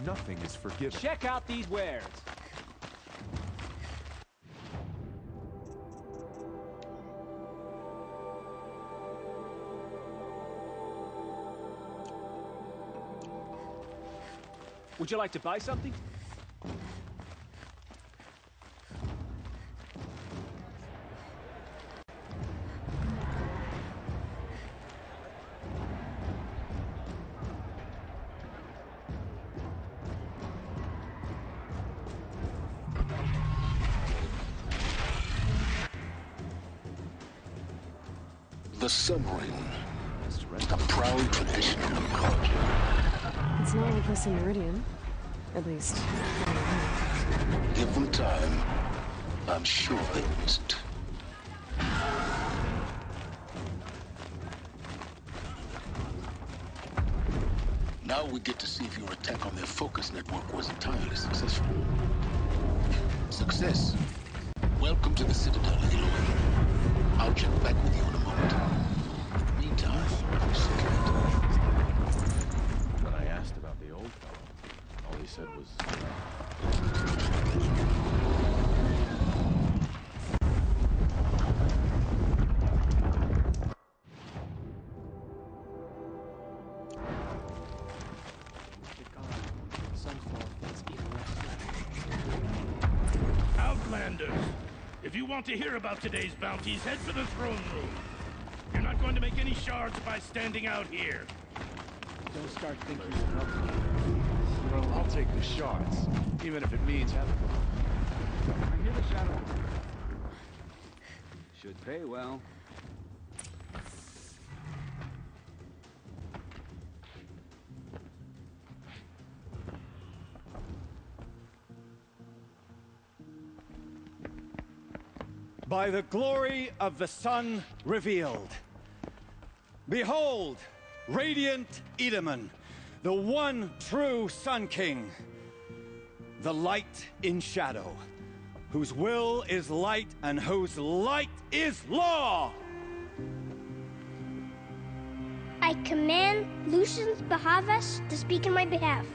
Nothing is forgiven. Check out these wares. Would you like to buy something? The submarine, a proud tradition of the culture. It's not like this in Meridian. At least, Give them time. I'm sure they will miss it. Now we get to see if your attack on their focus network was entirely successful. Success. Welcome to the Citadel, Aloy. I'll check back with you in a moment. In the meantime, When I asked about the old fellow, all he said was... Outlanders! If you want to hear about today's bounties, head for the throne room. You're not going to make any shards by standing out here. Don't start thinking you're helping. Well, I'll take the shards, even if it means having them. I hear the shadow. Should pay well. By the glory of the sun revealed. Behold, radiant Edaman, the one true Sun King, the light in shadow, whose will is light and whose light is law. I command Lucius Bahavas to speak in my behalf.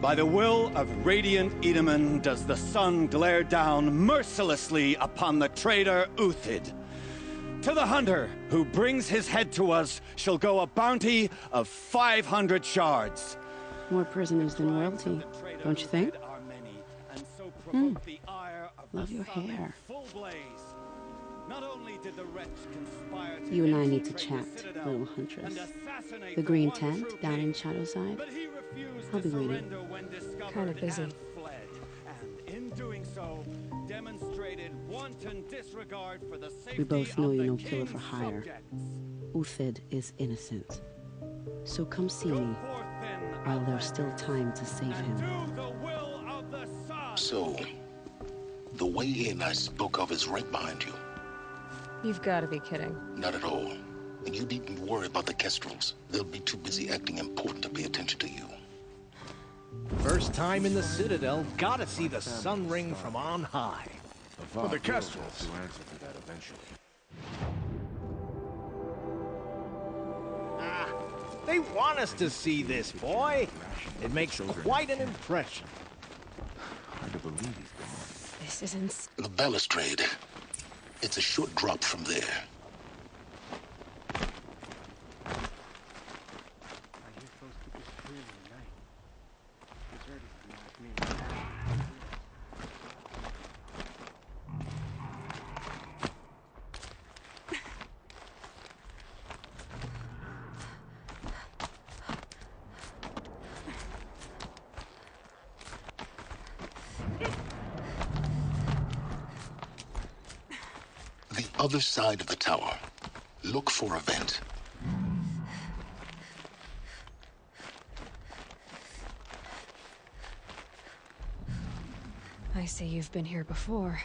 By the will of radiant Edaman does the sun glare down mercilessly upon the traitor Uthid. To the hunter who brings his head to us shall go a bounty of 500 shards. more prisoners than royalty, don't you think? Love your hair. You and I need to chat, little huntress. The green tent down in Shadowside. I'll be waiting. Kind of busy. We both know you're no killer for hire. Uthid is innocent. So come see me, while there's still time to save him. So, the way in I spoke of is right behind you. You've got to be kidding. Not at all. And you needn't worry about the Kestrels. They'll be too busy acting important to pay attention to you. First time in the Citadel, gotta see the sun ring from on high. For the Kestrels. To answer for that eventually. They want us to see this, boy. It makes quite an impression. Hard to believe he's gone. This is insane. The balustrade. It's a short drop from there. Other side of the tower. Look for a vent. I see you've been here before.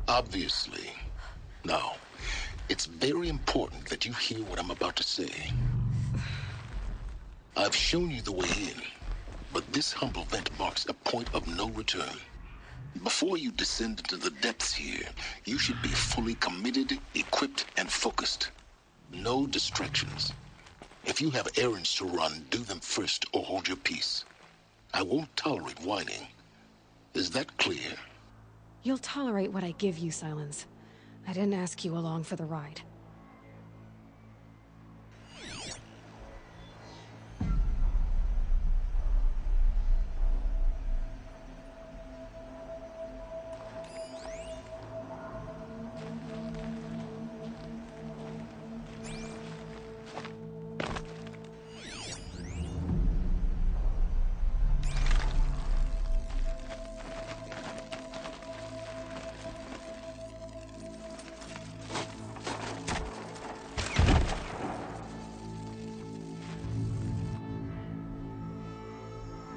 Obviously. Now, it's very important that you hear what I'm about to say. I've shown you the way in, but this humble vent marks a point of no return. Before you descend into the depths here, you should be fully committed, equipped, and focused. No distractions. If you have errands to run, do them first or hold your peace. I won't tolerate whining. Is that clear? You'll tolerate what I give you, Silence. I didn't ask you along for the ride.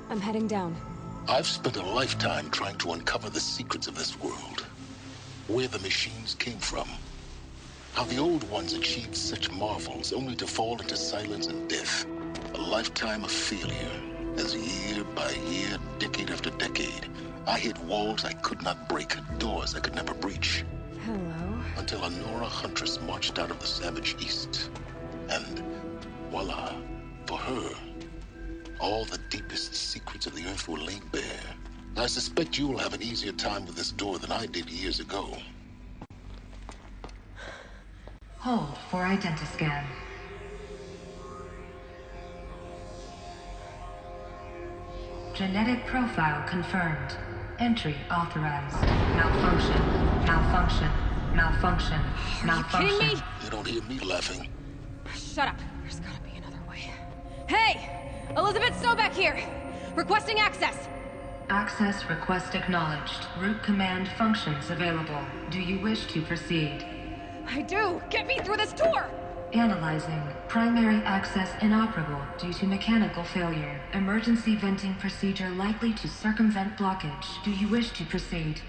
I'm heading down. I've spent a lifetime trying to uncover the secrets of this world. Where the machines came from. How the old ones achieved such marvels only to fall into silence and death. A lifetime of failure. As year by year, decade after decade, I hit walls I could not break, doors I could never breach. Hello. Until a Nora huntress marched out of the savage east. And voila, for her, all the deepest secrets of the earth were laid bare. I suspect you will have an easier time with this door than I did years ago. Hold for identiscan. Genetic profile confirmed. Entry authorized. Malfunction. Malfunction. Malfunction. Malfunction. Are you kidding me? You don't hear me laughing. Shut up. There's gotta be another way. Hey! Elizabeth Sobeck here! Requesting access! Access request acknowledged. Root command functions available. Do you wish to proceed? I do! Get me through this door! Analyzing. Primary access inoperable due to mechanical failure. Emergency venting procedure likely to circumvent blockage. Do you wish to proceed?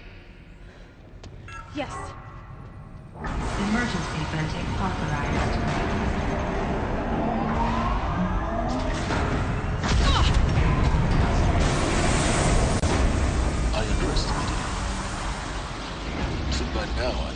Yes. Emergency venting authorized. I underestimated you. So by now,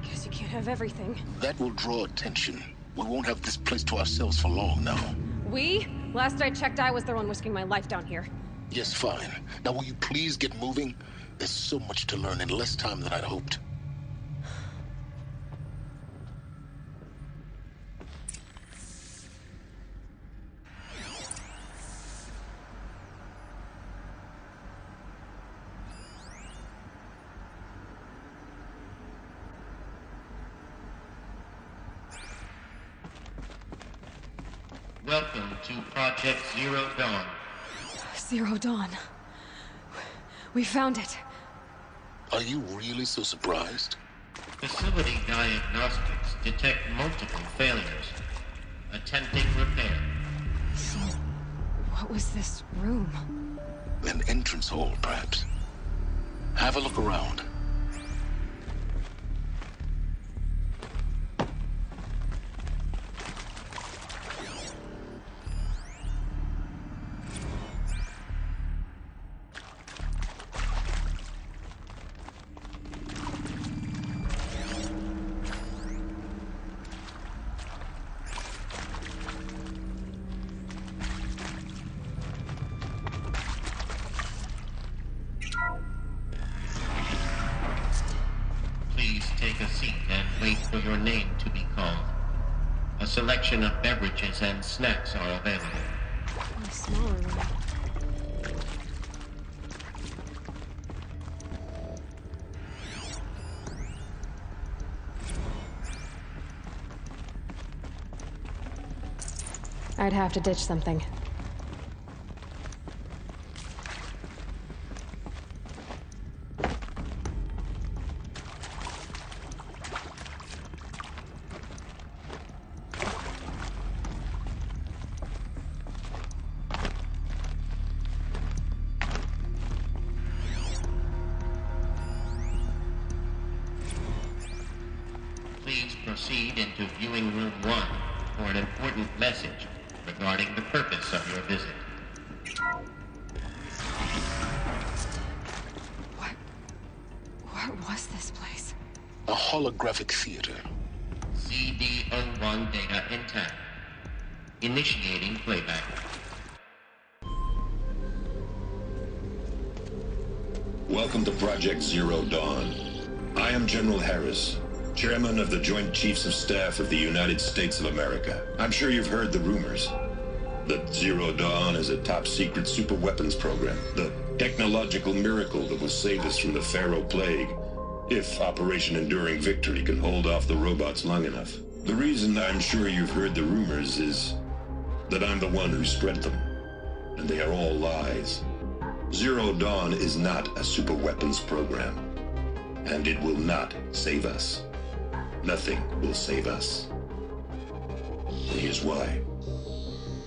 Guess you can't have everything. that will draw attention. We won't have this place to ourselves for long now. We? Last I checked, I was the one risking my life down here. Yes, fine. Now will you please get moving? There's so much to learn in less time than I'd hoped. Welcome to Project Zero Dawn. Zero Dawn. We found it. Are you really so surprised? Facility diagnostics detect multiple failures. Attempting repair. So, what was this room? An entrance hall, perhaps. Have a look around. Please take a seat and wait for your name to be called. A selection of beverages and snacks are available. A smaller room. I'd have to ditch something. Please proceed into viewing room 1 for an important message regarding the purpose of your visit. is this place? A holographic theater. CD01 data intact. Initiating playback. Welcome to Project Zero Dawn. I am General Harris, Chairman of the Joint Chiefs of Staff of the United States of America. I'm sure you've heard the rumors that Zero Dawn is a top-secret superweapons program, the technological miracle that will save us from the Pharaoh Plague, if Operation Enduring Victory can hold off the robots long enough. The reason I'm sure you've heard the rumors is that I'm the one who spread them, and they are all lies. Zero Dawn is not a superweapons program, and it will not save us. Nothing will save us. And here's why.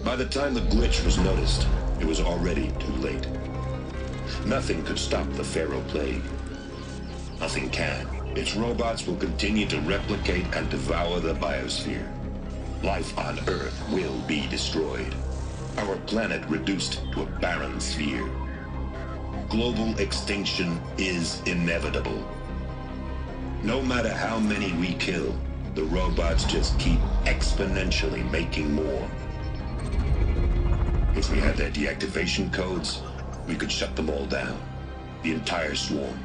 By the time the glitch was noticed, it was already too late. Nothing could stop the Pharaoh Plague. Nothing can. Its robots will continue to replicate and devour the biosphere. Life on Earth will be destroyed. Our planet reduced to a barren sphere. Global extinction is inevitable. No matter how many we kill, the robots just keep exponentially making more. If we had their deactivation codes, we could shut them all down. The entire swarm.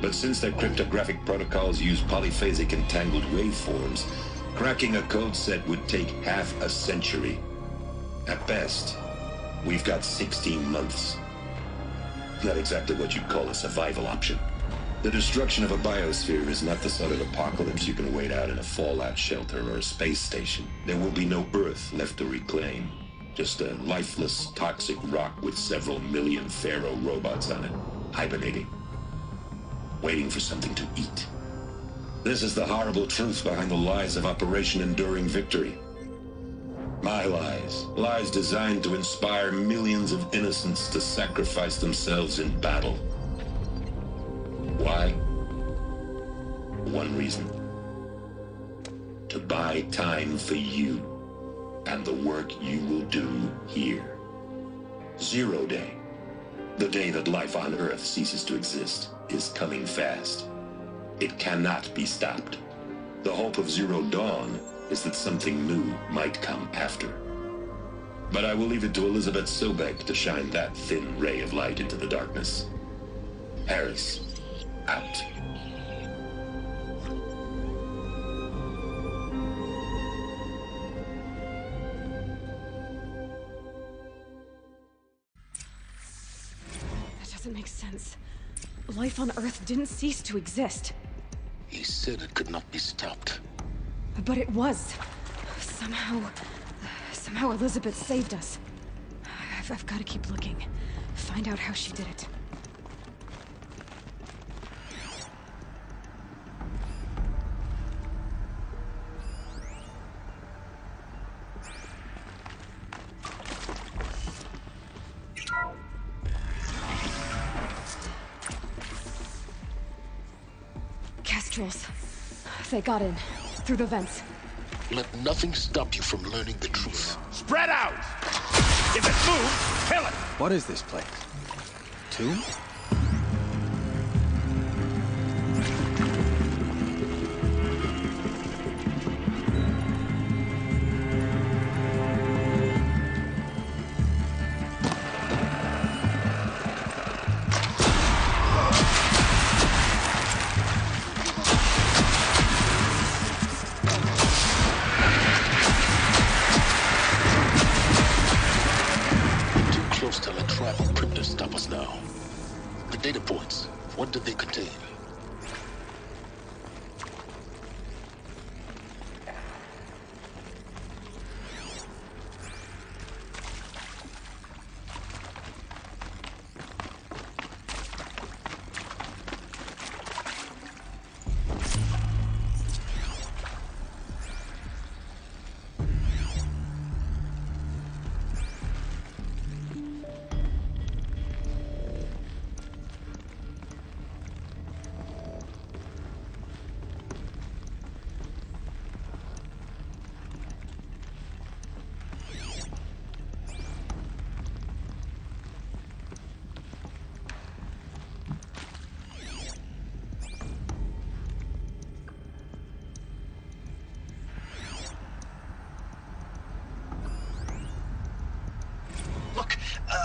But since their cryptographic protocols use polyphasic entangled waveforms, cracking a code set would take half a century. At best, we've got 16 months. Not exactly what you'd call a survival option. The destruction of a biosphere is not the sort of apocalypse you can wait out in a fallout shelter or a space station. There will be no Earth left to reclaim. Just a lifeless, toxic rock with several million Pharaoh robots on it, hibernating, waiting for something to eat. This is the horrible truth behind the lies of Operation Enduring Victory. My lies. Lies designed to inspire millions of innocents to sacrifice themselves in battle. Why? One reason. To buy time for you and the work you will do here. Zero Day. The day that life on Earth ceases to exist is coming fast. It cannot be stopped. The hope of Zero Dawn is that something new might come after. But I will leave it to Elizabeth Sobek to shine that thin ray of light into the darkness. Harris, out. That doesn't make sense. Life on Earth didn't cease to exist. He said it could not be stopped. But it was. Somehow Elizabeth saved us. I've got to keep looking. Find out how she did it. Kestrels. They got in. Through the vents. Let nothing stop you from learning the truth. Spread out! If it moves, kill it! What is this place? Tomb? Data points. What did they contain?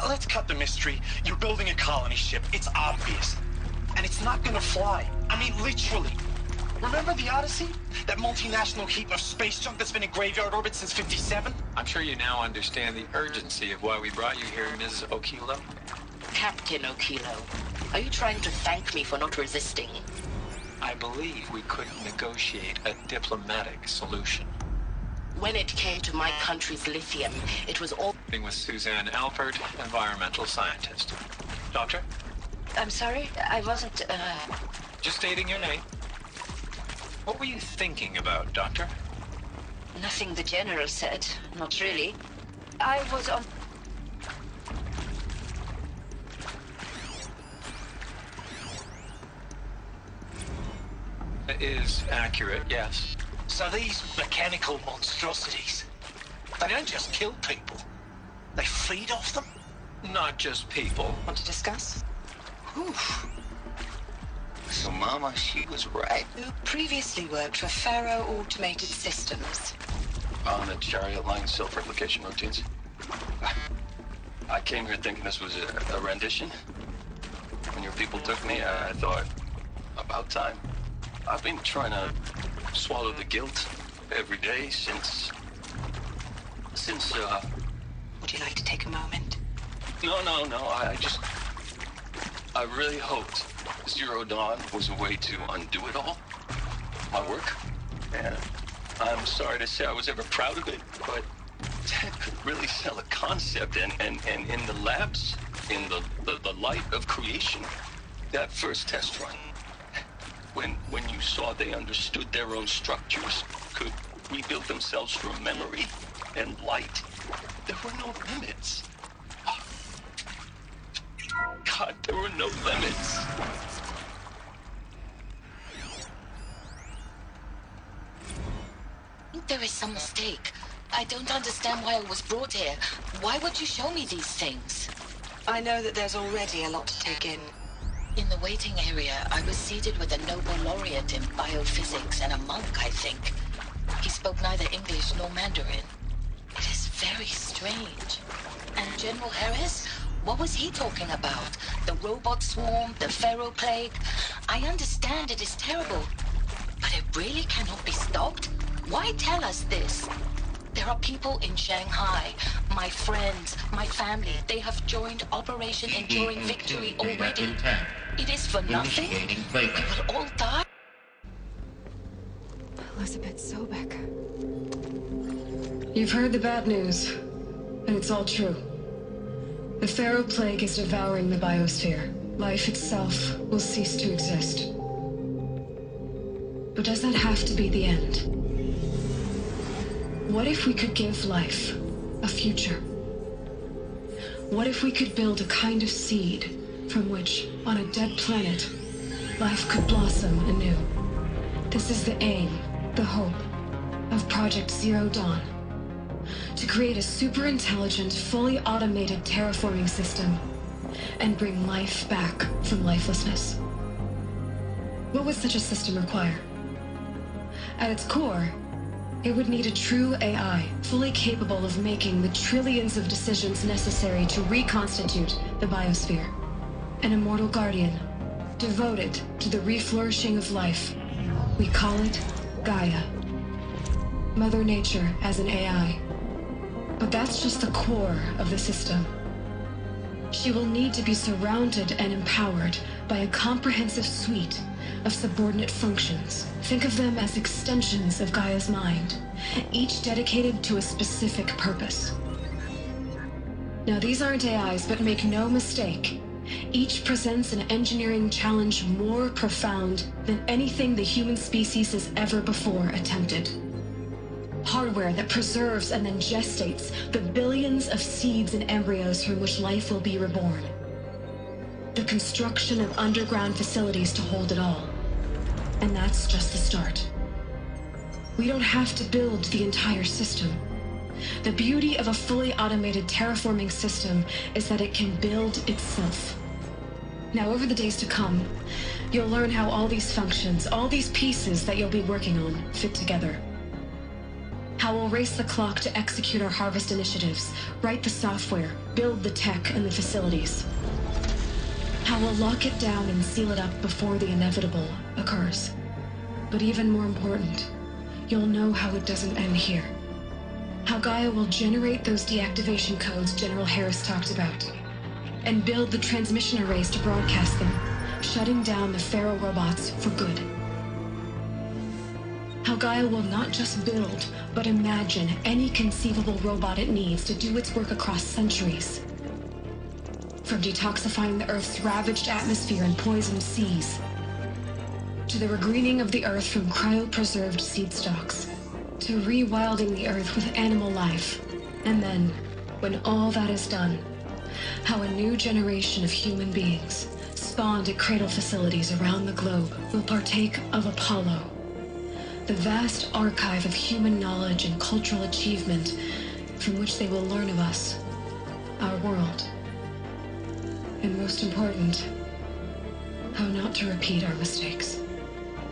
let's cut the mystery. You're building a colony ship. It's obvious. And it's not gonna fly. I mean, literally. Remember the Odyssey? That multinational heap of space junk that's been in graveyard orbit since '57? I'm sure you now understand the urgency of why we brought you here, Ms. Okilo. Captain Okilo, are you trying to thank me for not resisting? I believe we couldn't negotiate a diplomatic solution. When it came to my country's lithium, it was all... With Suzanne Alpert, environmental scientist. Doctor? I'm sorry, I wasn't, Just stating your name. What were you thinking about, Doctor? Nothing the General said. Not really. I was on... It is accurate, yes. So these mechanical monstrosities, they don't just kill people. They feed off them? Not just people. Want to discuss? Oof. So Mama, she was right. Who previously worked for Faro Automated Systems. On the chariot line self-replication routines. I came here thinking this was a rendition. When your people took me, I thought, about time. I've been trying to swallow the guilt every day since... Would you like to take a moment? No, I really hoped Zero Dawn was a way to undo it all. My work. And I'm sorry to say I was ever proud of it, but Ted could really sell a concept, and in the labs, in the light of creation, that first test run, when you saw they understood their own structures, could rebuild themselves from memory and light, there were no limits. God, there were no limits. There is some mistake. I don't understand why I was brought here. Why would you show me these things? I know that there's already a lot to take in. In the waiting area, I was seated with a Nobel laureate in biophysics and a monk, I think. He spoke neither English nor Mandarin. It is very strange. And General Harris? What was he talking about? The robot swarm, the Pharaoh plague? I understand it is terrible, but it really cannot be stopped? Why tell us this? There are people in Shanghai, my friends, my family. They have joined Operation Enduring Victory already. It is for nothing? They will all die? Elizabeth Sobek. You've heard the bad news, and it's all true. The Pharaoh plague is devouring the biosphere. Life itself will cease to exist. But does that have to be the end? What if we could give life a future? What if we could build a kind of seed from which, on a dead planet, life could blossom anew? This is the aim, the hope, of Project Zero Dawn. To create a super-intelligent, fully automated terraforming system and bring life back from lifelessness. What would such a system require? At its core, it would need a true AI, fully capable of making the trillions of decisions necessary to reconstitute the biosphere. An immortal guardian, devoted to the reflourishing of life. We call it Gaia. Mother Nature as an AI. But that's just the core of the system. She will need to be surrounded and empowered by a comprehensive suite of subordinate functions. Think of them as extensions of Gaia's mind, each dedicated to a specific purpose. Now, these aren't AIs, but make no mistake, each presents an engineering challenge more profound than anything the human species has ever before attempted. Hardware that preserves and then gestates the billions of seeds and embryos from which life will be reborn. The construction of underground facilities to hold it all. And that's just the start. We don't have to build the entire system. The beauty of a fully automated terraforming system is that it can build itself. Now, over the days to come, you'll learn how all these functions, all these pieces that you'll be working on, fit together. How we'll race the clock to execute our harvest initiatives, write the software, build the tech and the facilities. How we'll lock it down and seal it up before the inevitable occurs. But even more important, you'll know how it doesn't end here. How Gaia will generate those deactivation codes General Harris talked about, and build the transmission arrays to broadcast them, shutting down the Pharaoh robots for good. How Gaia will not just build, but imagine any conceivable robot it needs to do its work across centuries. From detoxifying the Earth's ravaged atmosphere and poisoned seas, to the regreening of the Earth from cryopreserved seed stalks, to rewilding the Earth with animal life. And then, when all that is done, how a new generation of human beings, spawned at cradle facilities around the globe, will partake of Apollo, the vast archive of human knowledge and cultural achievement from which they will learn of us, our world. And most important, how not to repeat our mistakes.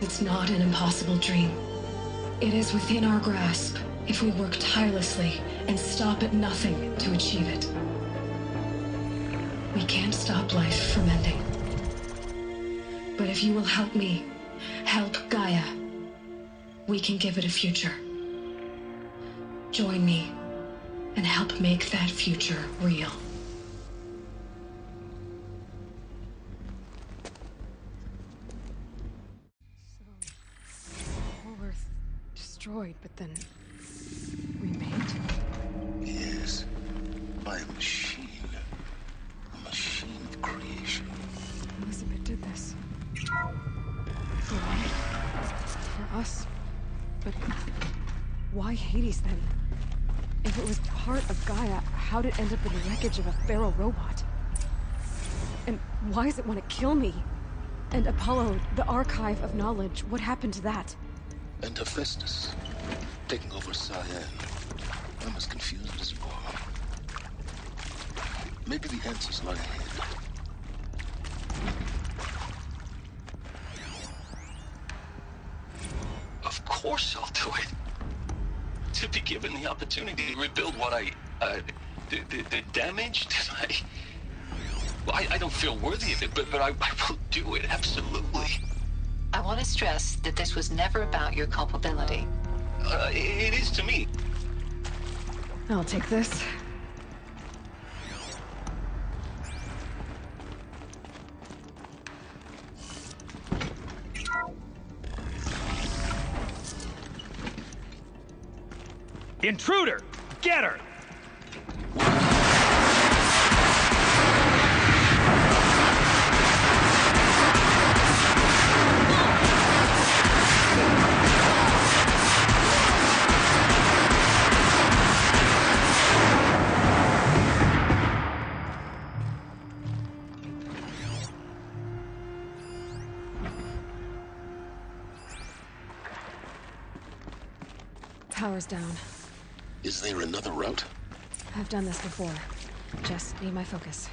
It's not an impossible dream. It is within our grasp if we work tirelessly and stop at nothing to achieve it. We can't stop life from ending. But if you will help me, help Gaia, we can give it a future. Join me and help make that future real. Destroyed, but then remade? Yes, by a machine of creation. Elizabeth did this. For me? For us? But why Hades then? If it was part of Gaia, how'd it end up in the wreckage of a Pharaoh robot? And why does it want to kill me? And Apollo, the archive of knowledge, what happened to that? And Hephaestus, taking over Cyan. I'm as confused as you are. Maybe the answers lie ahead. Of course I'll do it. To be given the opportunity to rebuild what the damage that I don't feel worthy of it, but I will do it, absolutely. I want to stress that this was never about your culpability. It is to me. I'll take this. Intruder! Get her! Power's down. Is there another route? I've done this before. Just need my focus.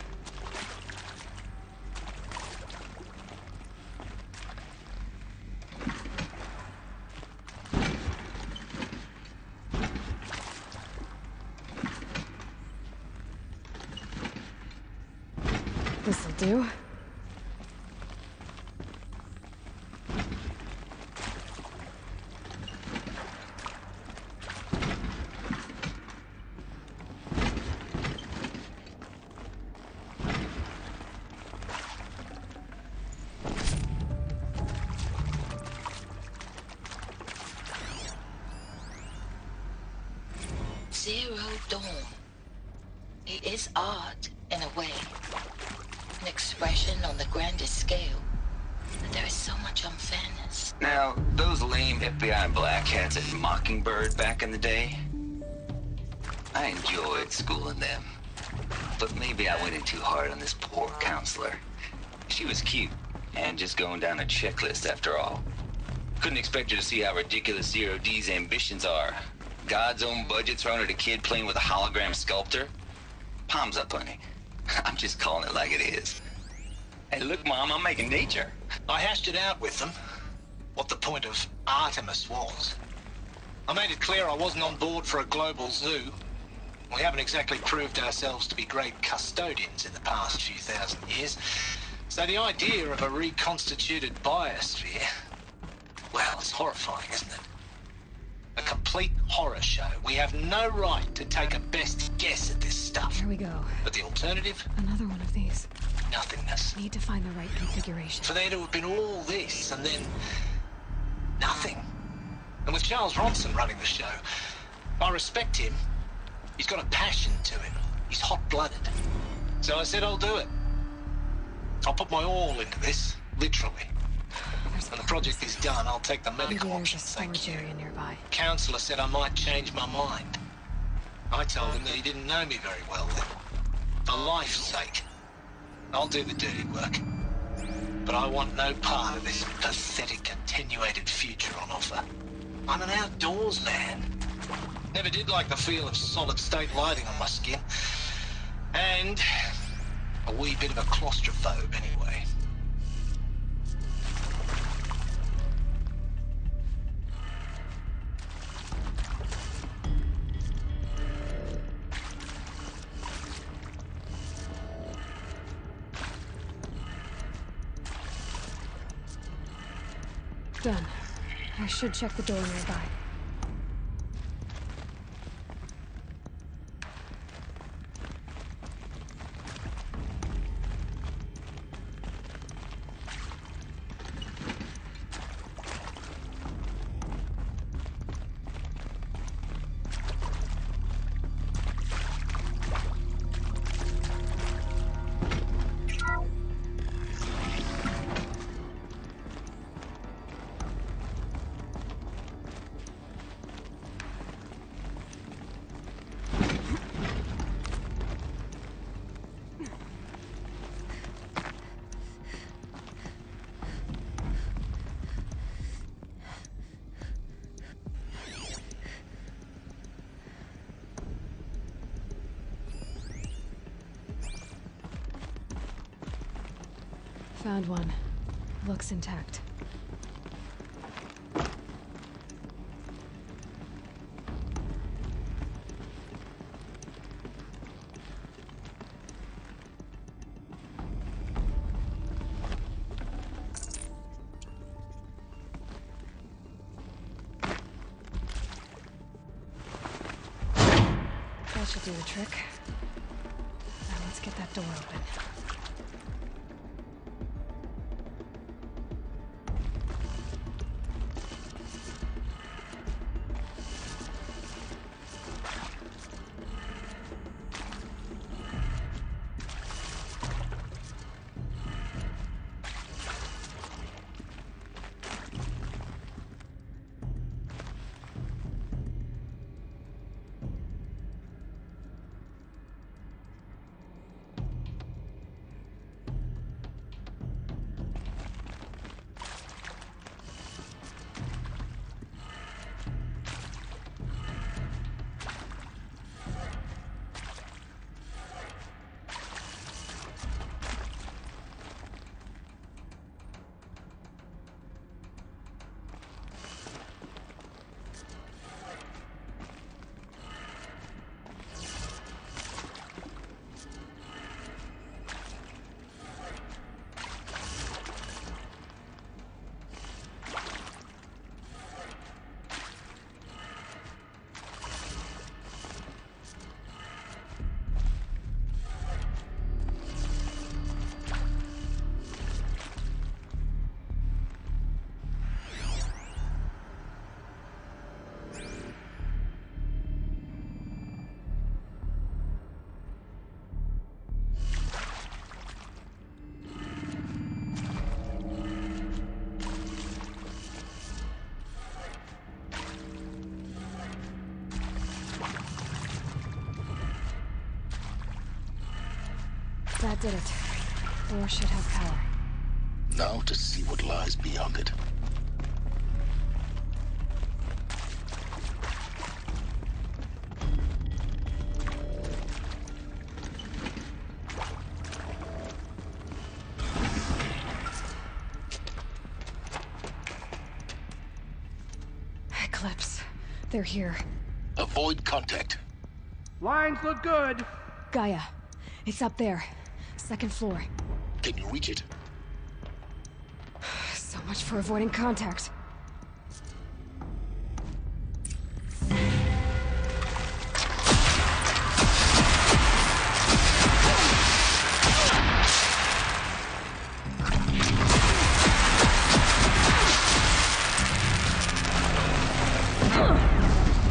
This'll do. Zero Dawn. It is art, in a way. An expression on the grandest scale. But there is so much unfairness. Now, those lame FBI black hats at Mockingbird back in the day, I enjoyed schooling them. But maybe I went in too hard on this poor counselor. She was cute, and just going down a checklist after all. Couldn't expect her to see how ridiculous Zero D's ambitions are. God's own budget thrown at a kid playing with a hologram sculptor? Palms up, honey. I'm just calling it like it is. Hey, look, Mom, I'm making nature. I hashed it out with them. What the point of Artemis was. I made it clear I wasn't on board for a global zoo. We haven't exactly proved ourselves to be great custodians in the past few thousand years. So the idea of a reconstituted biosphere, well, it's horrifying, isn't it? A complete horror show. We have no right to take a best guess at this stuff. Here we go. But the alternative? Another one of these. Nothingness. Need to find the right configuration. For there to have been all this, and then nothing. And with Charles Ronson running the show, I respect him. He's got a passion to him. He's hot-blooded. So I said I'll do it. I'll put my all into this, literally. When the project is done, I'll take the medical option, thank you. Nearby. Counselor said I might change my mind. I told him that he didn't know me very well then. For life's sake, I'll do the dirty work. But I want no part of this pathetic attenuated future on offer. I'm an outdoors man. Never did like the feel of solid-state lighting on my skin. And a wee bit of a claustrophobe anyway. Done. I should check the door nearby. Found one. Looks intact. That should do the trick. Now let's get that door open. That did it. Door should have power. Now to see what lies beyond it. Eclipse. They're here. Avoid contact. Lines look good. Gaia. It's up there. Second floor. Can you reach it? So much for avoiding contact.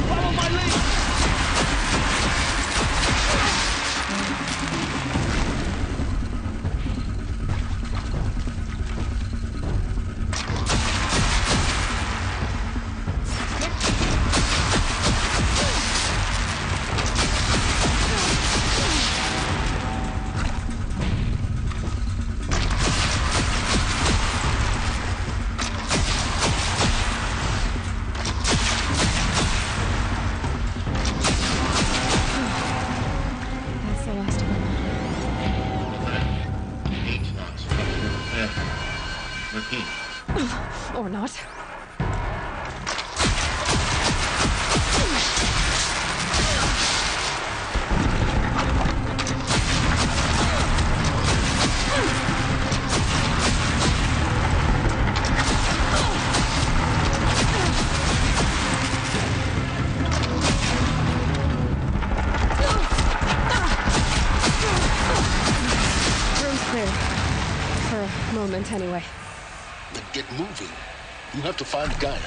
Follow my lead. That's the last of them. H-lock structure failure. Repeat. Or not. Room's clear. For a moment, anyway. Then get moving. You have to find Gaia.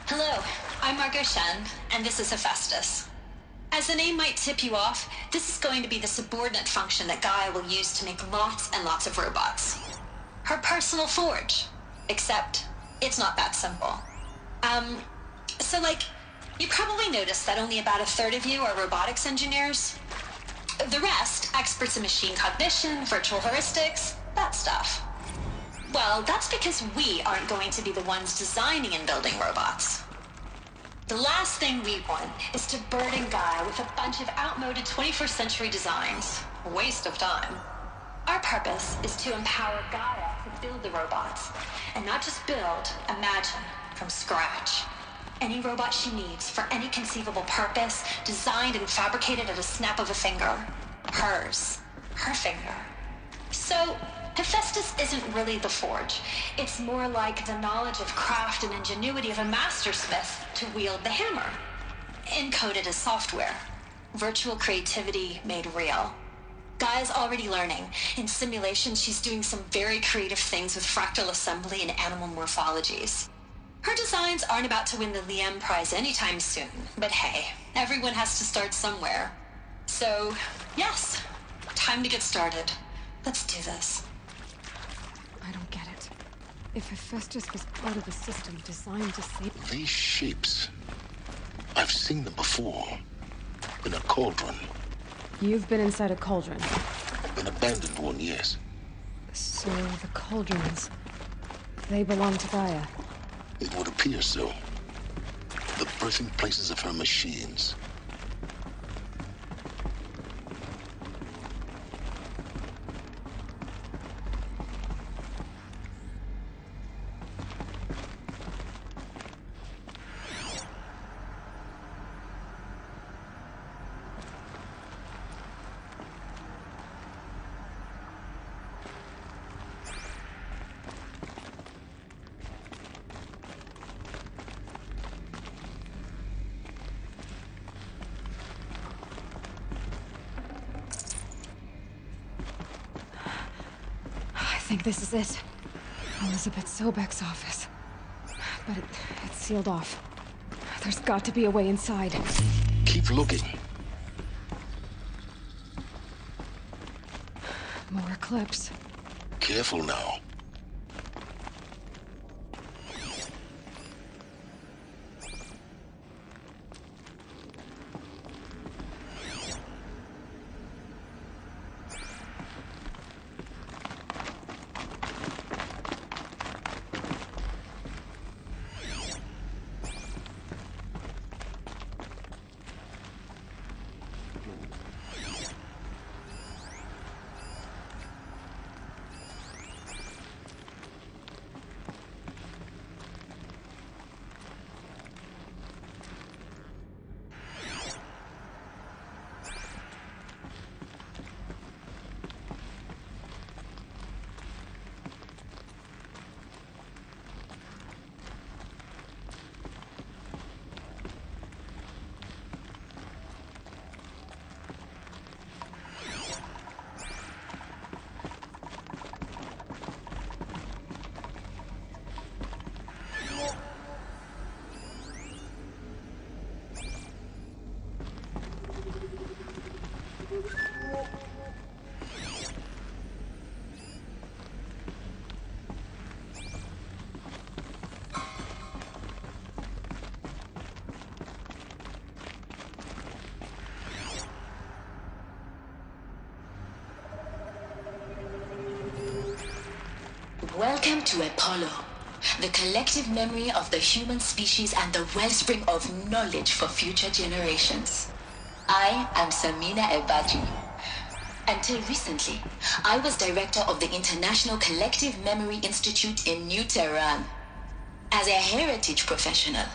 Hello, I'm Margot Shen, and this is Hephaestus. As the name might tip you off, this is going to be the subordinate function that Gaia will use to make lots and lots of robots. Her personal forge. Except, it's not that simple. You probably noticed that only about a third of you are robotics engineers. The rest, experts in machine cognition, virtual heuristics, that stuff. Well, that's because we aren't going to be the ones designing and building robots. The last thing we want is to burden Gaia with a bunch of outmoded 21st century designs. A waste of time. Our purpose is to empower Gaia to build the robots. And not just build, imagine, from scratch. Any robot she needs for any conceivable purpose, designed and fabricated at a snap of a finger. Hers. Her finger. So, Hephaestus isn't really the forge. It's more like the knowledge of craft and ingenuity of a mastersmith to wield the hammer. Encoded as software. Virtual creativity made real. Gaia's already learning. In simulation, she's doing some very creative things with fractal assembly and animal morphologies. Her designs aren't about to win the Liam Prize anytime soon, but hey, everyone has to start somewhere. So, yes, time to get started. Let's do this. I don't get it. If Hephaestus was part of a system designed to save... These shapes. I've seen them before. In a cauldron. You've been inside a cauldron. An abandoned one, yes. So the cauldrons... they belong to Gaia. It would appear so. The birthing places of her machines. think this is it. Elizabeth Sobek's office. But it's sealed off. There's got to be a way inside. Keep looking. More clips. Careful now. Welcome to Apollo, the collective memory of the human species and the wellspring of knowledge for future generations. I am Samina Ebaji. Until recently, I was director of the International Collective Memory Institute in New Tehran. As a heritage professional,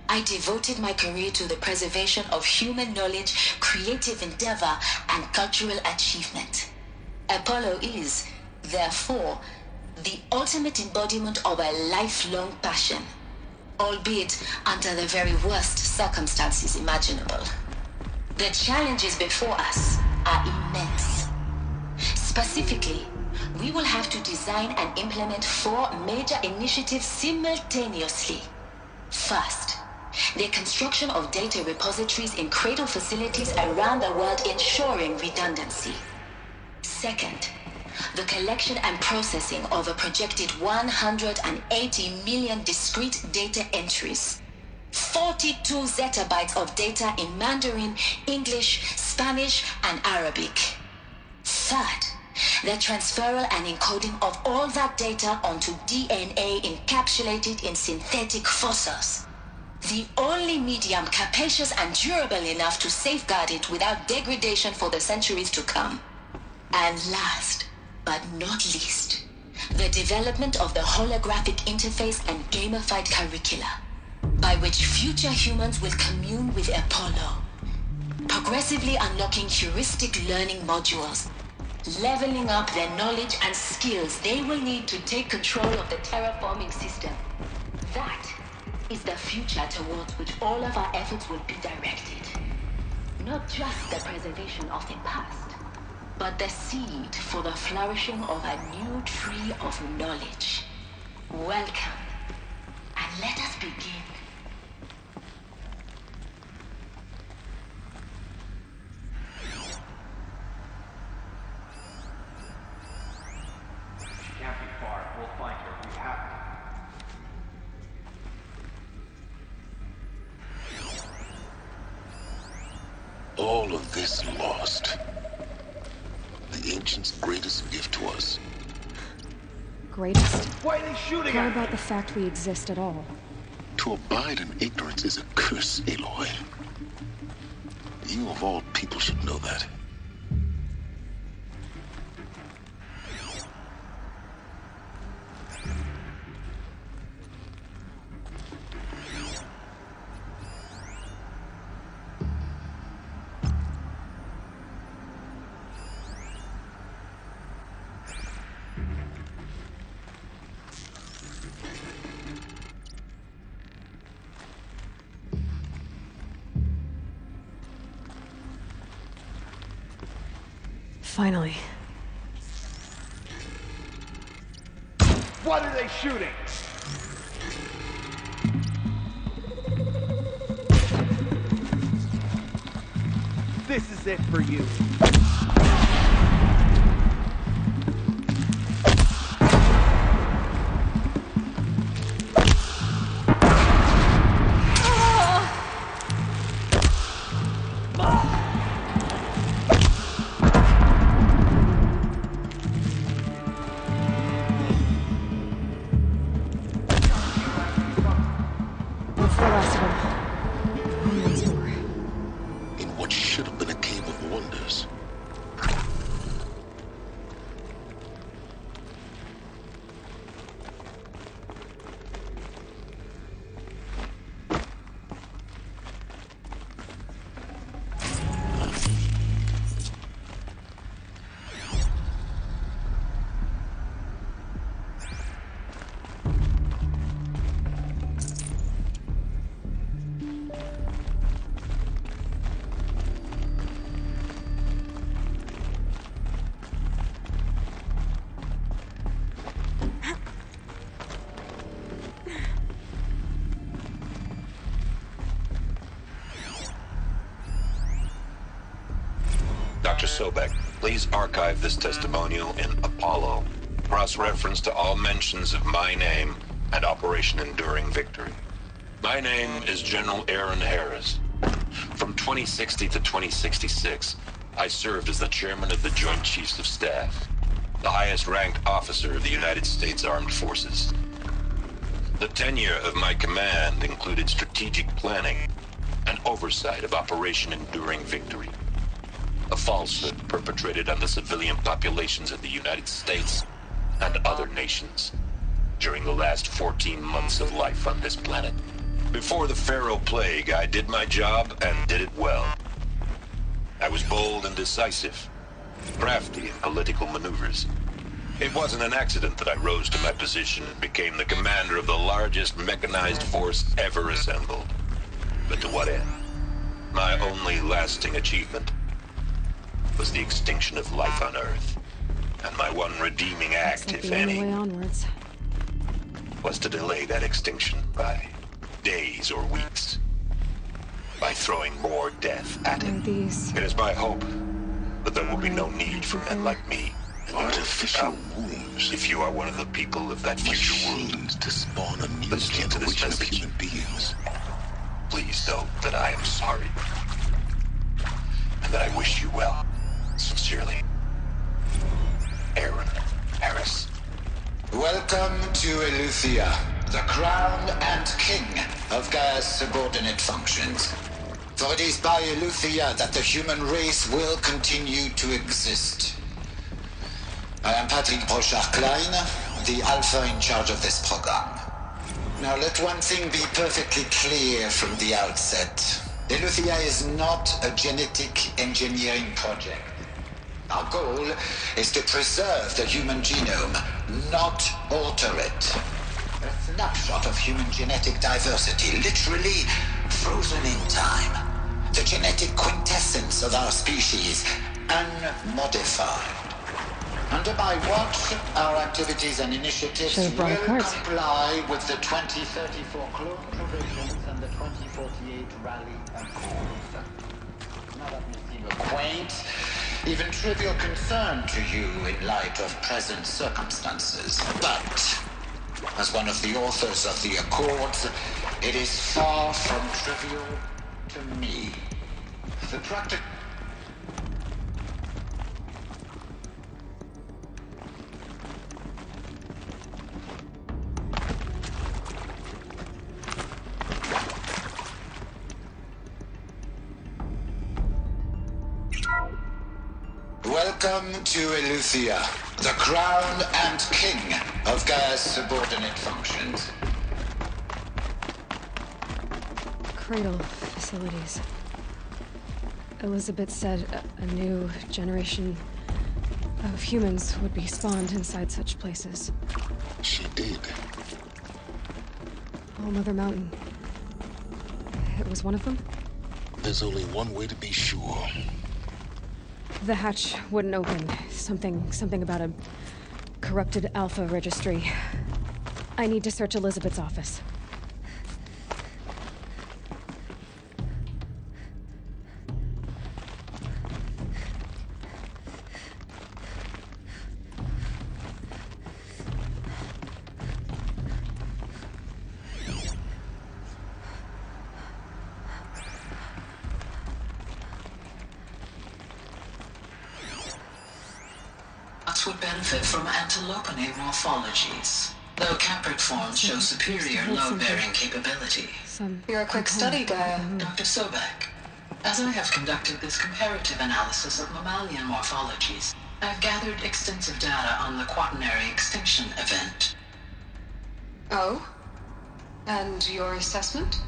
I devoted my career to the preservation of human knowledge, creative endeavor, and cultural achievement. Apollo is, therefore, the ultimate embodiment of a lifelong passion, albeit under the very worst circumstances imaginable. The challenges before us are immense. Specifically, we will have to design and implement 4 major initiatives simultaneously. First, the construction of data repositories in cradle facilities around the world, ensuring redundancy. Second, the collection and processing of a projected 180 million discrete data entries, 42 zettabytes of data in Mandarin, English, Spanish, and Arabic. Third, the transferal and encoding of all that data onto DNA encapsulated in synthetic fossils, the only medium capacious and durable enough to safeguard it without degradation for the centuries to come. And last, but not least, the development of the holographic interface and gamified curricula, by which future humans will commune with Apollo, progressively unlocking heuristic learning modules, leveling up their knowledge and skills they will need to take control of the terraforming system. That is the future towards which all of our efforts will be directed. Not just the preservation of the past, but the seed for the flourishing of a new tree of knowledge. Welcome, and let us begin. She can't be far. We'll find her. We have to. All of this lost. The ancients' greatest gift to us. Greatest? Why are they shooting How at about me? the fact we exist at all? To abide in ignorance is a curse, Aloy. You of all people should know that. Finally. What are they shooting? This is it for you. Dr. Sobek, please archive this testimonial in Apollo. Cross-reference to all mentions of my name and Operation Enduring Victory. My name is General Aaron Harris. From 2060 to 2066, I served as the chairman of the Joint Chiefs of Staff, the highest-ranked officer of the United States Armed Forces. The tenure of my command included strategic planning and oversight of Operation Enduring Victory, a falsehood perpetrated on the civilian populations of the United States and other nations during the last 14 months of life on this planet. Before the Pharaoh Plague, I did my job and did it well. I was bold and decisive, crafty in political maneuvers. It wasn't an accident that I rose to my position and became the commander of the largest mechanized force ever assembled. But to what end? My only lasting achievement was the extinction of life on Earth. And my one redeeming act, if any, was to delay that extinction by days or weeks, by throwing more death at it. It is my hope that there will be no need for men like me. Artificial wombs. If you are one of the people of that future world, to spawn a new generation of human beings, please know that I am sorry, and that I wish you well. Sincerely, Aaron Harris. Welcome to Eleuthia, the crown and king of Gaia's subordinate functions. For it is by Eleuthia that the human race will continue to exist. I am Patrick Brochard-Klein, the Alpha in charge of this program. Now let one thing be perfectly clear from the outset. Eleuthia is not a genetic engineering project. Our goal is to preserve the human genome, not alter it. A snapshot of human genetic diversity, literally frozen in time. The genetic quintessence of our species, unmodified. Under my watch, our activities and initiatives will comply with the 2034 clone provisions and the 2048 Rally Accords. Now that may seem a quaint, even trivial concern to you in light of present circumstances. But, as one of the authors of the Accords, it is far from trivial to me. The practical... Welcome to Eleuthia, the crown and king of Gaia's subordinate functions. Cradle facilities. Elizabeth said a new generation of humans would be spawned inside such places. She did. All Mother Mountain. It was one of them? There's only one way to be sure. The hatch wouldn't open. Something about a corrupted Alpha registry. I need to search Elizabeth's office. Would benefit from antilopinate morphologies, though caprid forms show superior load-bearing capability. You're a quick study, Gaia. Dr. Sobek, as I have conducted this comparative analysis of mammalian morphologies, I've gathered extensive data on the quaternary extinction event. Oh? And your assessment?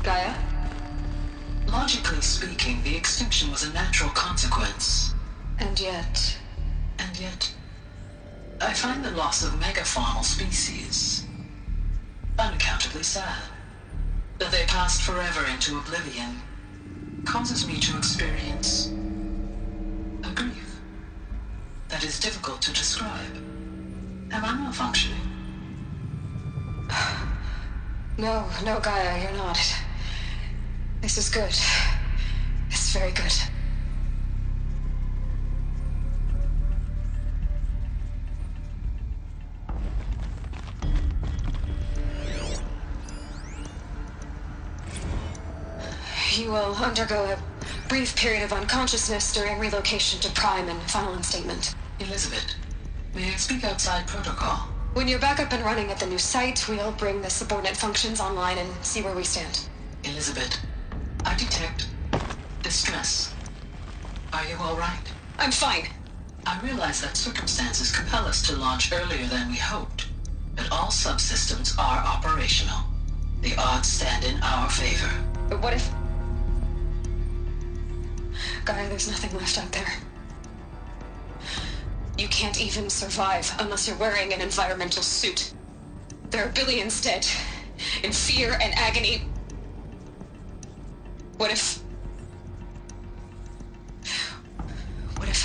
Gaia? Logically speaking, the extinction was a natural consequence. And yet, I find the loss of megafaunal species unaccountably sad. That they passed forever into oblivion causes me to experience a grief that is difficult to describe. Am I malfunctioning? No, Gaia, you're not. This is good. It's very good. You will undergo a brief period of unconsciousness during relocation to Prime and final instatement. Elizabeth, may I speak outside protocol? When you're back up and running at the new site, we'll bring the subordinate functions online and see where we stand. Elizabeth, I detect distress. Are you all right? I'm fine. I realize that circumstances compel us to launch earlier than we hoped, but all subsystems are operational. The odds stand in our favor. But what if... Gaia, there's nothing left out there. You can't even survive unless you're wearing an environmental suit. There are billions dead, in fear and agony. What if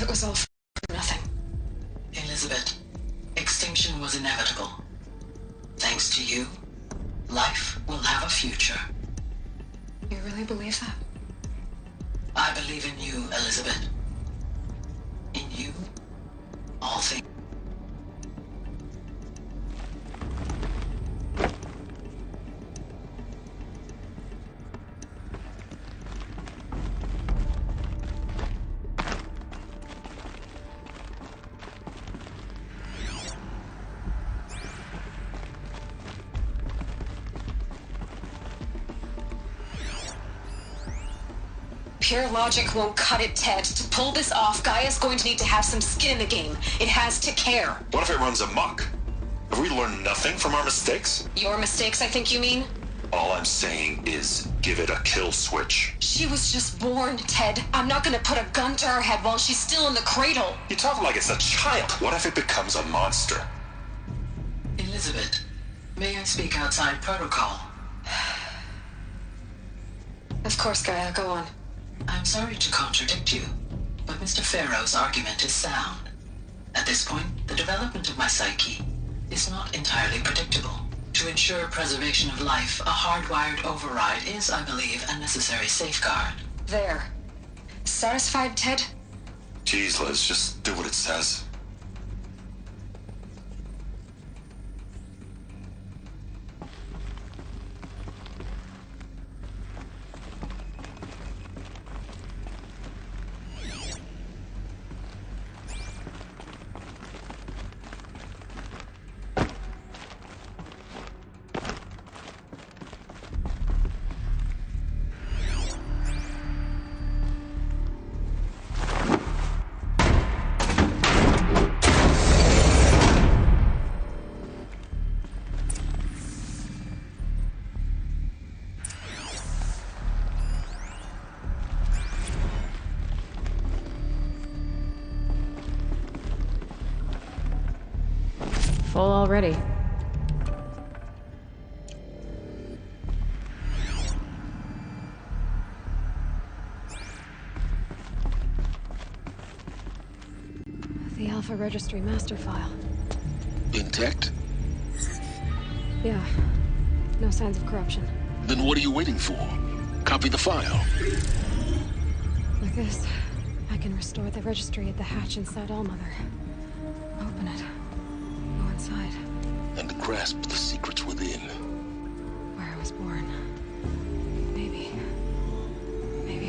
it was all for nothing? Elizabeth, extinction was inevitable. Thanks to you, life will have a future. You really believe that? I believe in you, Elizabeth. In you, all things. Pure logic won't cut it, Ted. To pull this off, Gaia's going to need to have some skin in the game. It has to care. What if it runs amok? Have we learned nothing from our mistakes? Your mistakes, I think you mean? All I'm saying is, give it a kill switch. She was just born, Ted. I'm not gonna put a gun to her head while she's still in the cradle. You talk like it's a child. What if it becomes a monster? Elizabeth, may I speak outside protocol? Of course, Gaia, go on. I'm sorry to contradict you, but Mr. Farrow's argument is sound. At this point, the development of my psyche is not entirely predictable. To ensure preservation of life, a hardwired override is, I believe, a necessary safeguard. There. Satisfied, Ted? Jeez, Liz, just do what it says. Full already. The Alpha Registry master file. Intact? Yeah. No signs of corruption. Then what are you waiting for? Copy the file. Like this, I can restore the registry at the hatch inside Allmother. Open it. Go inside. And grasp the secrets within. Where I was born. Maybe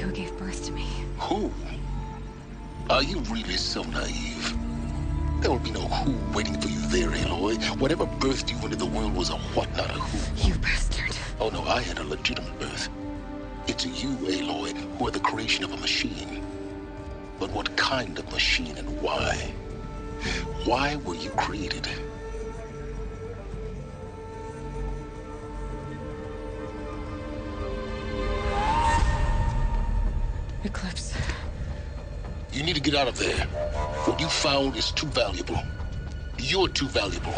who gave birth to me. Who? Are you really so naive? There will be no who waiting for you there, Aloy. Whatever birthed you into the world was a what, not a who. You bastard. Oh no, I had a legitimate birth. It's you, Aloy, who are the creation of a machine. But what kind of machine and why? Why were you created? Eclipse. You need to get out of there. What you found is too valuable. You're too valuable.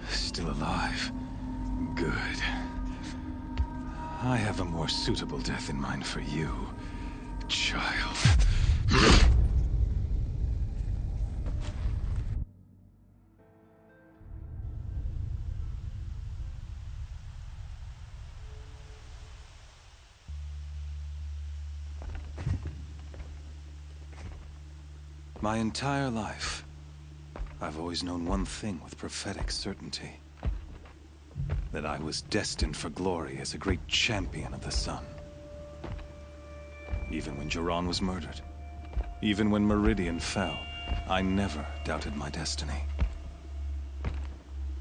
Still alive. Good. I have a more suitable death in mind for you, child. My entire life, I've always known one thing with prophetic certainty. That I was destined for glory as a great champion of the sun. Even when Jiran was murdered, even when Meridian fell, I never doubted my destiny.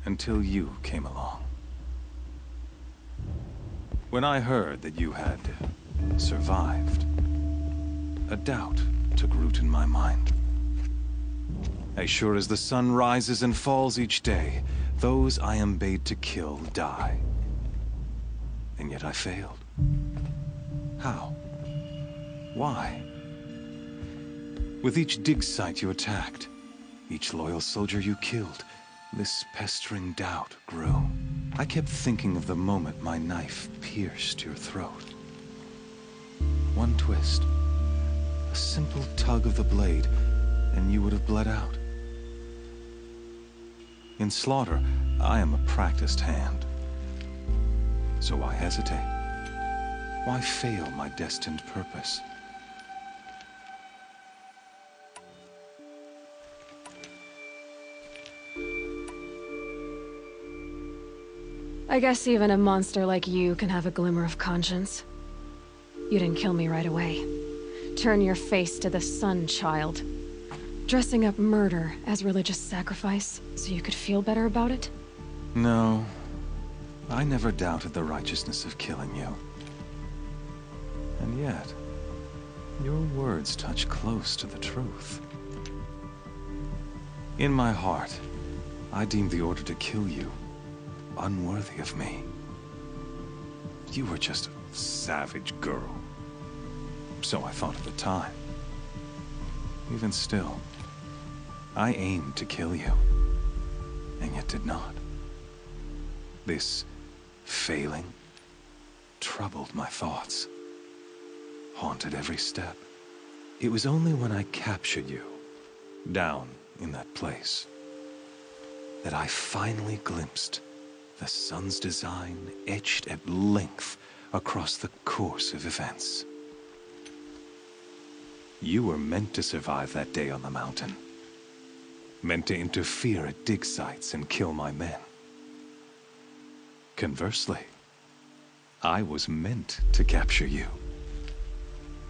Until you came along. When I heard that you had survived, a doubt took root in my mind. As sure as the sun rises and falls each day, those I am bade to kill die. And yet I failed. How? Why? With each dig site you attacked, each loyal soldier you killed, this pestering doubt grew. I kept thinking of the moment my knife pierced your throat. One twist, a simple tug of the blade, and you would have bled out. In slaughter, I am a practiced hand. So why hesitate? Why fail my destined purpose? I guess even a monster like you can have a glimmer of conscience. You didn't kill me right away. Turn your face to the sun, child. Dressing up murder as religious sacrifice so you could feel better about it? No. I never doubted the righteousness of killing you. And yet, your words touch close to the truth. In my heart, I deemed the order to kill you unworthy of me. You were just a savage girl. So I thought at the time. Even still, I aimed to kill you, and yet did not. This failing troubled my thoughts, haunted every step. It was only when I captured you, down in that place, that I finally glimpsed the sun's design etched at length across the course of events. You were meant to survive that day on the mountain. Meant to interfere at dig sites and kill my men. Conversely, I was meant to capture you.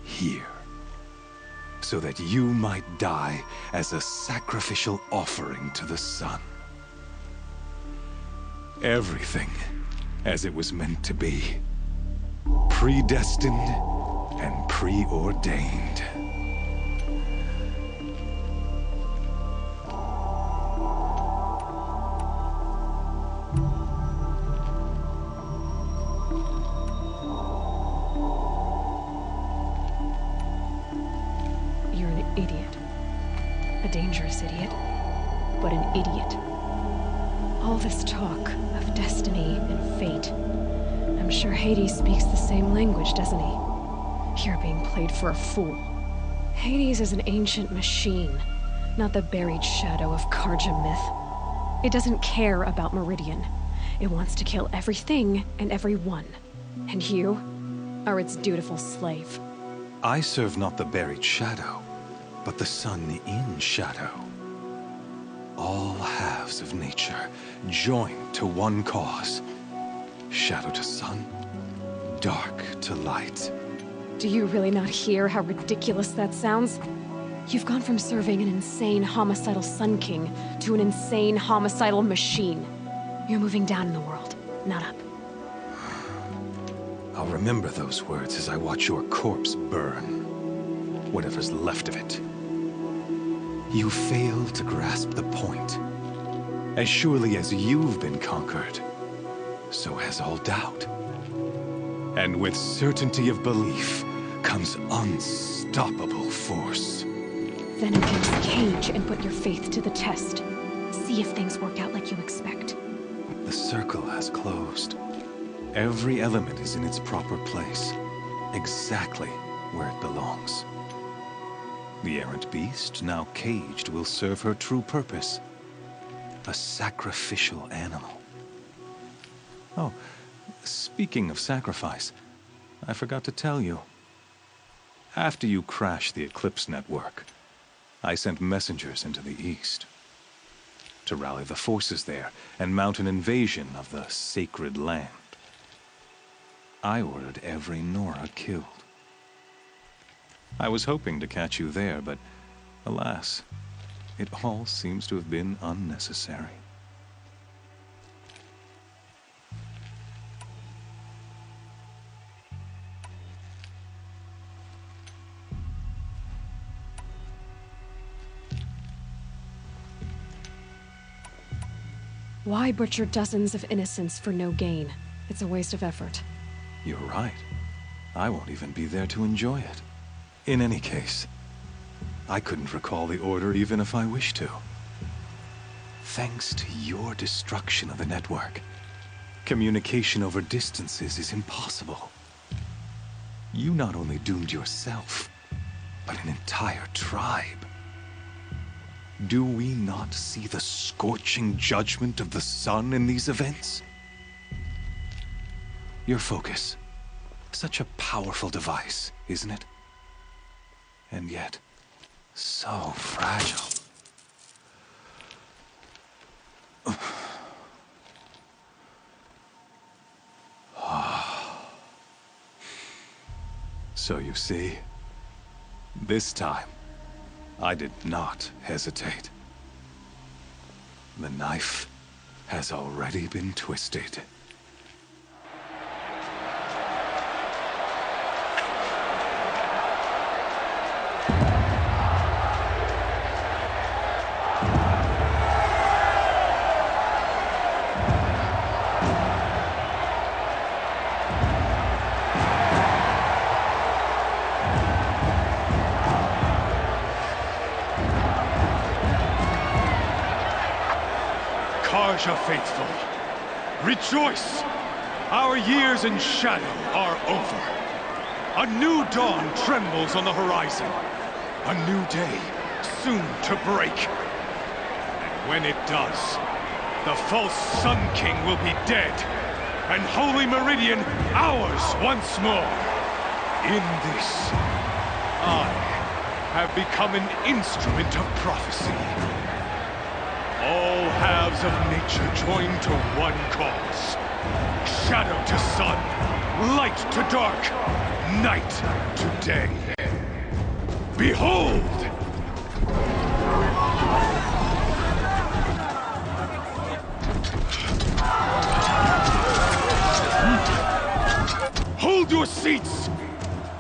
Here. So that you might die as a sacrificial offering to the sun. Everything as it was meant to be. Predestined and preordained. idiot. A dangerous idiot, but an idiot. All this talk of destiny and fate. I'm sure Hades speaks the same language, doesn't he? You're being played for a fool. Hades is an ancient machine, not the buried shadow of Karja myth. It doesn't care about Meridian. It wants to kill everything and everyone. And you are its dutiful slave. I serve not the buried shadow, but the sun in shadow. All halves of nature joined to one cause. Shadow to sun, dark to light. Do you really not hear how ridiculous that sounds? You've gone from serving an insane homicidal Sun King to an insane homicidal machine. You're moving down in the world, not up. I'll remember those words as I watch your corpse burn. Whatever's left of it. You fail to grasp the point. As surely as you've been conquered, so has all doubt. And with certainty of belief comes unstoppable force. Then pierce the cage and put your faith to the test. See if things work out like you expect. The circle has closed. Every element is in its proper place, exactly where it belongs. The errant beast, now caged, will serve her true purpose. A sacrificial animal. Oh, speaking of sacrifice, I forgot to tell you. After you crashed the Eclipse network, I sent messengers into the east to rally the forces there and mount an invasion of the sacred land. I ordered every Nora killed. I was hoping to catch you there, but alas, it all seems to have been unnecessary. Why butcher dozens of innocents for no gain? It's a waste of effort. You're right. I won't even be there to enjoy it. In any case, I couldn't recall the order even if I wished to. Thanks to your destruction of the network, communication over distances is impossible. You not only doomed yourself, but an entire tribe. Do we not see the scorching judgment of the sun in these events? Your focus. Such a powerful device, isn't it? And yet, so fragile. So you see, this time, I did not hesitate. The knife has already been twisted. Karja faithful, rejoice! Our years in shadow are over. A new dawn trembles on the horizon. A new day soon to break. And when it does, the false Sun King will be dead, and Holy Meridian ours once more. In this, I have become an instrument of prophecy. All halves of nature joined to one cause. Shadow to sun, light to dark, night to day. Behold! Hold your seats!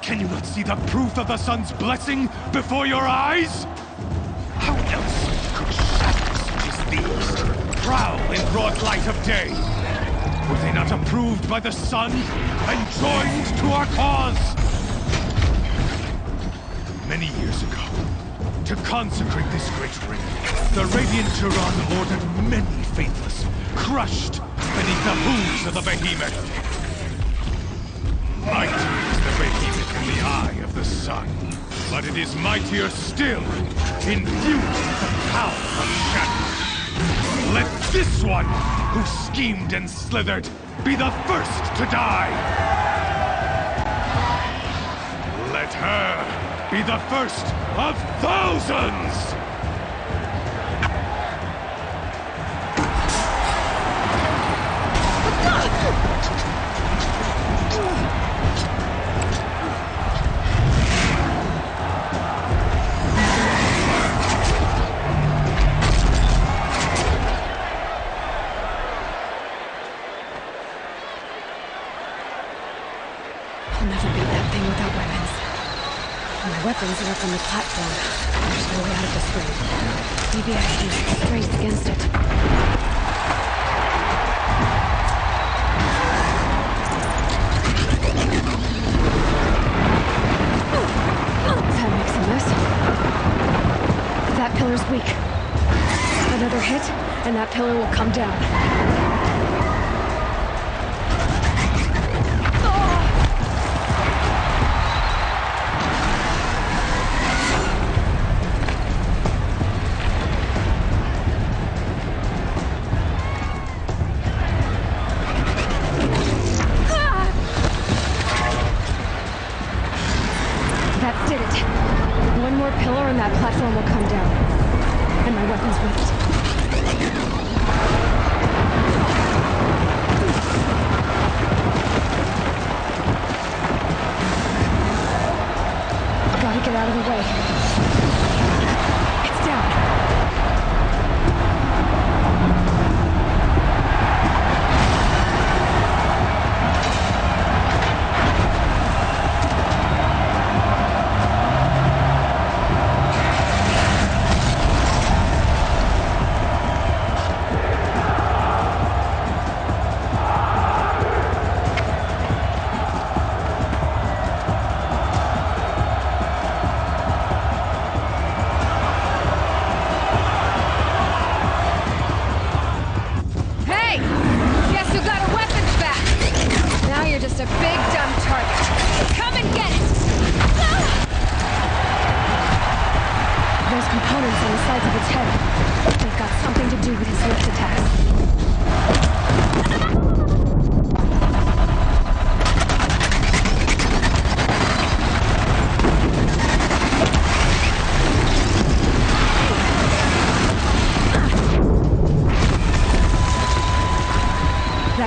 Can you not see the proof of the sun's blessing before your eyes? How else could shadows such as these prowl in broad light of day? Were they not approved by the sun and joined to our cause? Many years ago, consecrate this great ring, the Radiant Turan ordered many faithless, crushed beneath the hooves of the behemoth. Mighty is the behemoth in the eye of the sun, but it is mightier still, infused with the power of shadow. Let this one, who schemed and slithered, be the first to die! Let her be the first of thousands! Weapons are up on the platform. There's no way out of this ring. Maybe I can use my strength against it. That makes a mess. That pillar's weak. Another hit, and that pillar will come down.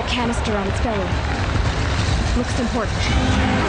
Canister on its belly. Looks important.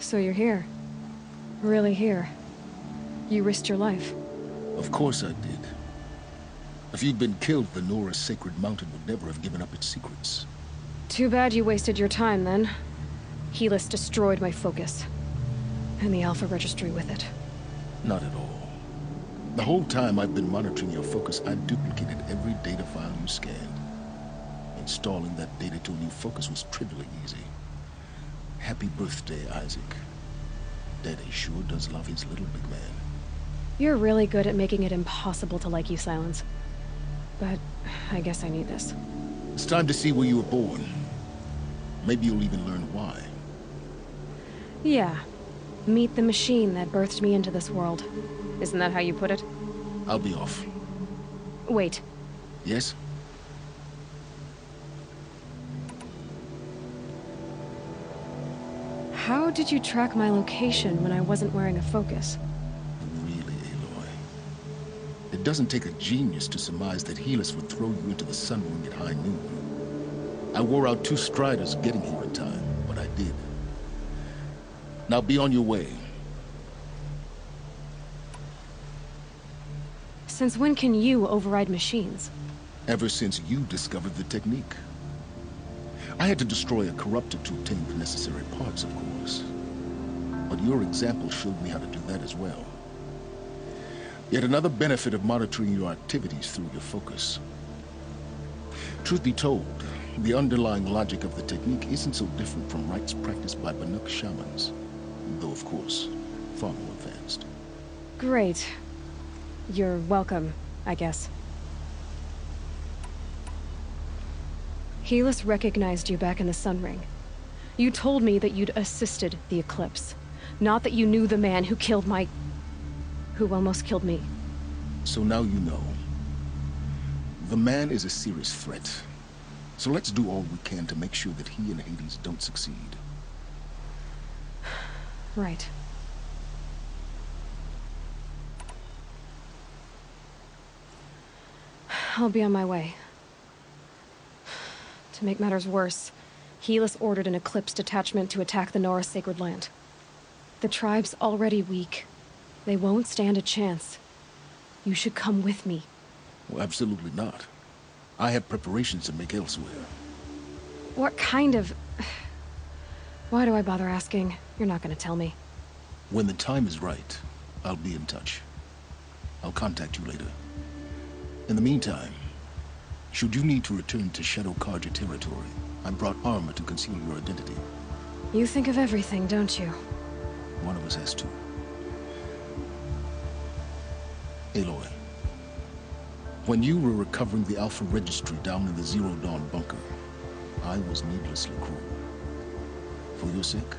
So you're here. Really here. You risked your life. Of course I did. If you'd been killed, the Nora's sacred mountain would never have given up its secrets. Too bad you wasted your time, then. Helis destroyed my focus. And the Alpha Registry with it. Not at all. The whole time I've been monitoring your focus, I duplicated every data file you scanned. Installing that data to a new focus was trivially easy. Happy birthday, Isaac. Daddy sure does love his little big man. You're really good at making it impossible to like you, Silence. But I guess I need this. It's time to see where you were born. Maybe you'll even learn why. Yeah. Meet the machine that birthed me into this world. Isn't that how you put it? I'll be off. Wait. Yes? How did you track my location when I wasn't wearing a focus? Really, Aloy? It doesn't take a genius to surmise that Helis would throw you into the sun ring at high noon. I wore out 2 striders getting here in time, but I did. Now be on your way. Since when can you override machines? Ever since you discovered the technique. I had to destroy a corruptor to obtain the necessary parts, of course. But your example showed me how to do that as well. Yet another benefit of monitoring your activities through your focus. Truth be told, the underlying logic of the technique isn't so different from rites practiced by Banuk shamans. Though, of course, far more advanced. Great. You're welcome, I guess. Helis recognized you back in the Sun Ring. You told me that you'd assisted the Eclipse. Not that you knew the man who killed my... who almost killed me. So now you know. The man is a serious threat. So let's do all we can to make sure that he and Hades don't succeed. Right. I'll be on my way. To make matters worse, Helis ordered an Eclipse detachment to attack the Nora Sacred Land. The tribe's already weak. They won't stand a chance. You should come with me. Well, absolutely not. I have preparations to make elsewhere. What kind of... Why do I bother asking? You're not gonna tell me. When the time is right, I'll be in touch. I'll contact you later. In the meantime, should you need to return to Shadow Karja territory, I brought armor to conceal your identity. You think of everything, don't you? One of us has to. Aloy, when you were recovering the Alpha Registry down in the Zero Dawn bunker, I was needlessly cruel. For your sake,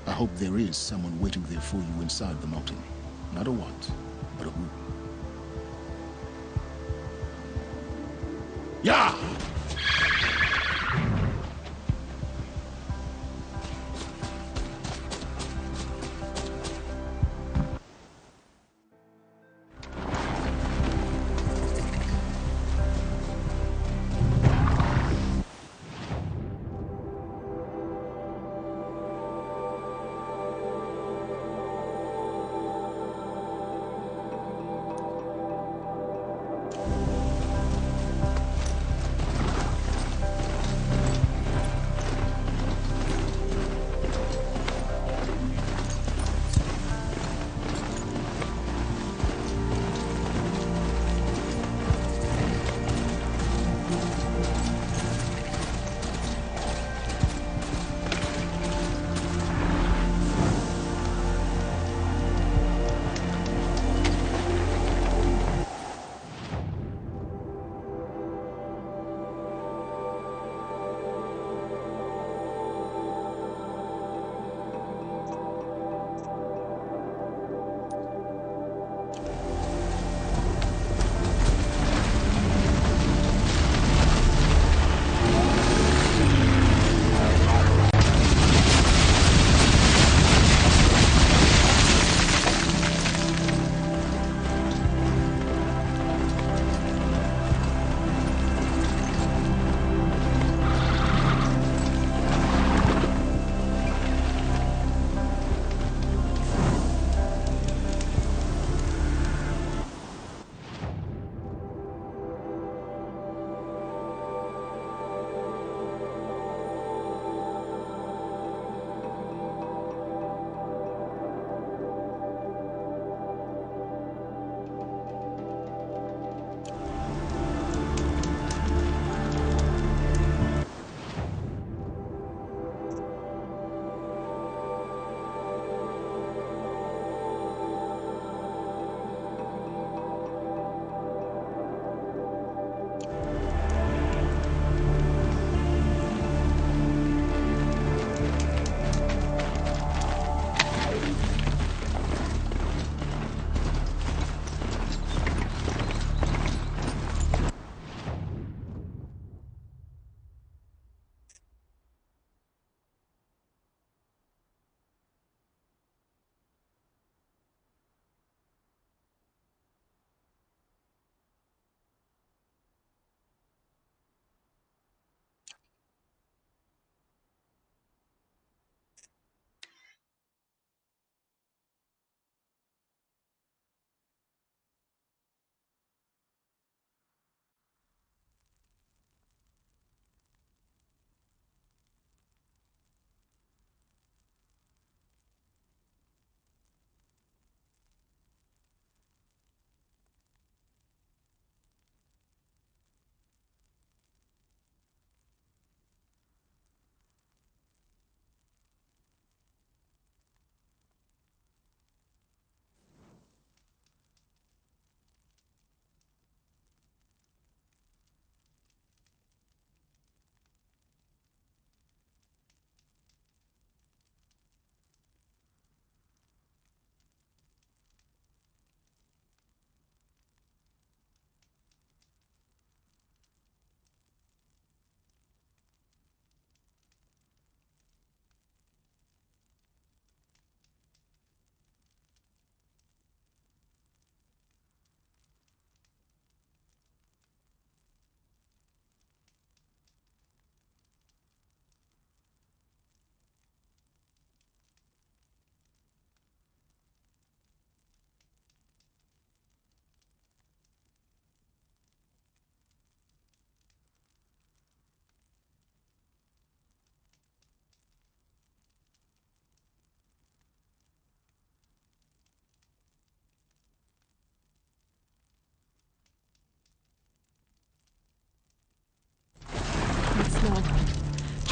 I hope there is someone waiting there for you inside the mountain. Not a what, but a who. Yeah!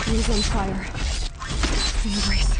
He is on fire. I embrace.